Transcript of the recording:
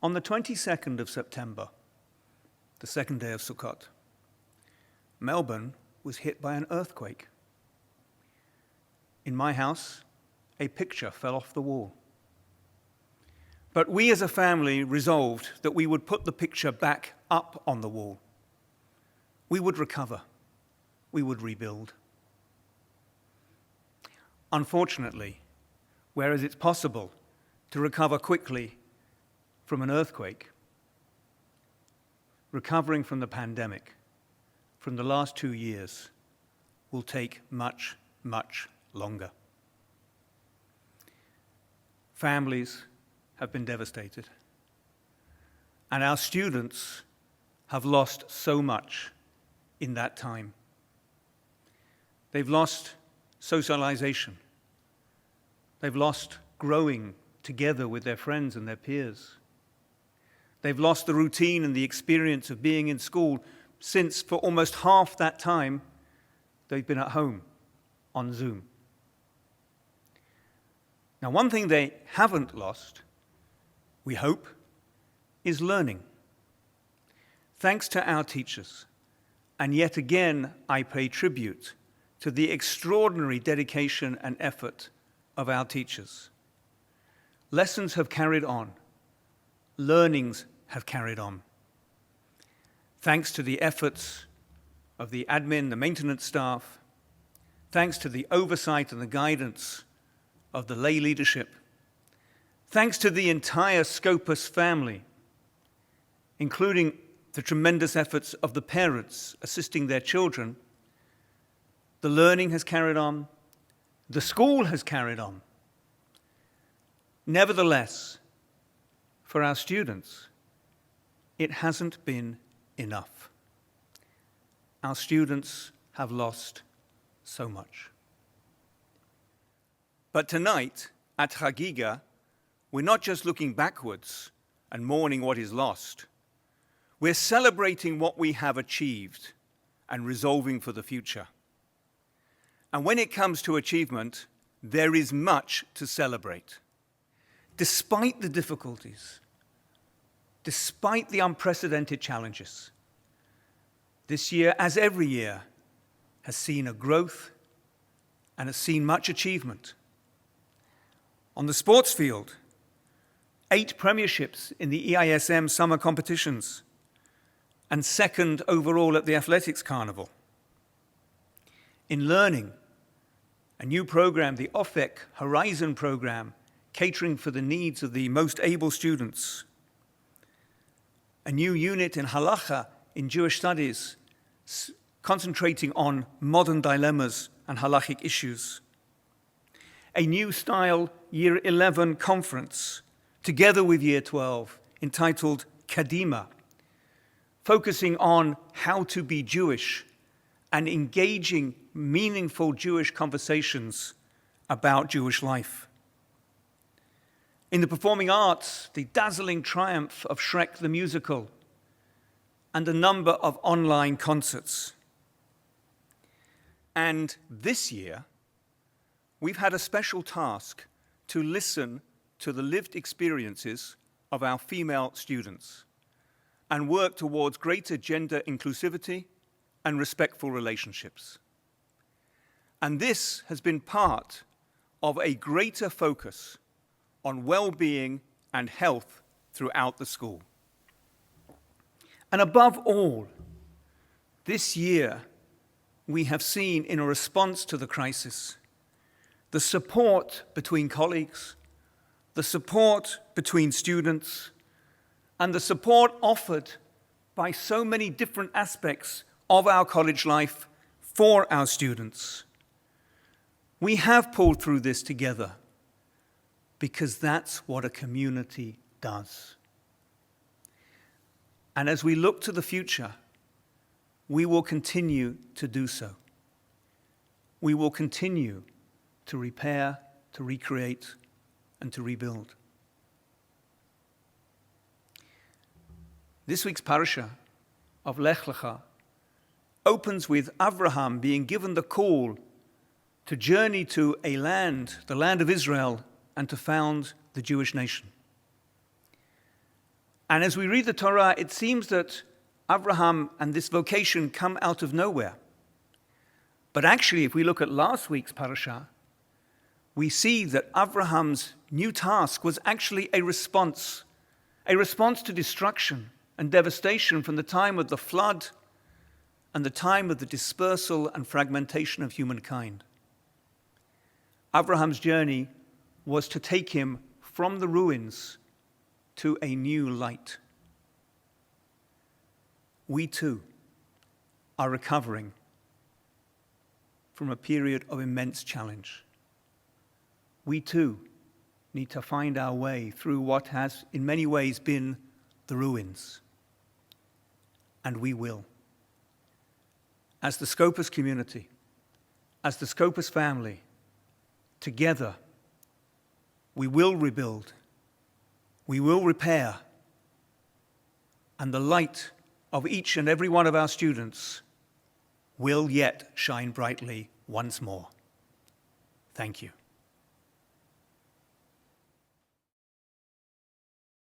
On the 22nd of September, the second day of Sukkot, Melbourne was hit by an earthquake. In my house, a picture fell off the wall. But we as a family resolved that we would put the picture back up on the wall. We would recover. We would rebuild. Unfortunately, whereas it's possible to recover quickly from an earthquake, recovering from the pandemic from the last 2 years will take much, much longer. Families have been devastated, and our students have lost so much in that time. They've lost socialization. They've lost growing together with their friends and their peers. They've lost the routine and the experience of being in school since, for almost half that time, they've been at home on Zoom. Now, one thing they haven't lost, we hope, is learning. Thanks to our teachers, and yet again I pay tribute to the extraordinary dedication and effort of our teachers. Lessons have carried on. Learnings have carried on. Thanks to the efforts of the admin, the maintenance staff, thanks to the oversight and the guidance of the lay leadership, thanks to the entire Scopus family, including the tremendous efforts of the parents assisting their children, the learning has carried on, the school has carried on. Nevertheless, for our students, it hasn't been enough. Our students have lost so much. But tonight, at Chagiga, we're not just looking backwards and mourning what is lost. We're celebrating what we have achieved and resolving for the future. And when it comes to achievement, there is much to celebrate. Despite the difficulties, despite the unprecedented challenges, this year, as every year, has seen a growth and has seen much achievement. On the sports field, 8 premierships in the EISM summer competitions, and second overall at the Athletics Carnival. In learning, a new program, the OFEC Horizon program, catering for the needs of the most able students. A new unit in Halacha, in Jewish studies, concentrating on modern dilemmas and halachic issues. A new style Year 11 conference, together with Year 12, entitled Kadima, focusing on how to be Jewish and engaging meaningful Jewish conversations about Jewish life. In the performing arts, the dazzling triumph of Shrek the Musical and a number of online concerts. And this year, we've had a special task to listen to the lived experiences of our female students and work towards greater gender inclusivity and respectful relationships. And this has been part of a greater focus on well-being and health throughout the school. And above all, this year, we have seen, in a response to the crisis, the support between colleagues, the support between students, and the support offered by so many different aspects of our college life for our students. We have pulled through this together because that's what a community does. And as we look to the future, we will continue to do so. We will continue to repair, to recreate, and to rebuild. This week's parasha of Lech Lecha opens with Abraham being given the call to journey to a land, the land of Israel, and to found the Jewish nation. And as we read the Torah, it seems that Abraham and this vocation come out of nowhere. But actually, if we look at last week's parasha, we see that Abraham's new task was actually a response to destruction and devastation from the time of the flood and the time of the dispersal and fragmentation of humankind. Abraham's journey was to take him from the ruins to a new light. We too are recovering from a period of immense challenge. We too need to find our way through what has in many ways been the ruins. And we will. As the Scopus community, as the Scopus family, together we will rebuild, we will repair, and the light of each and every one of our students will yet shine brightly once more. Thank you.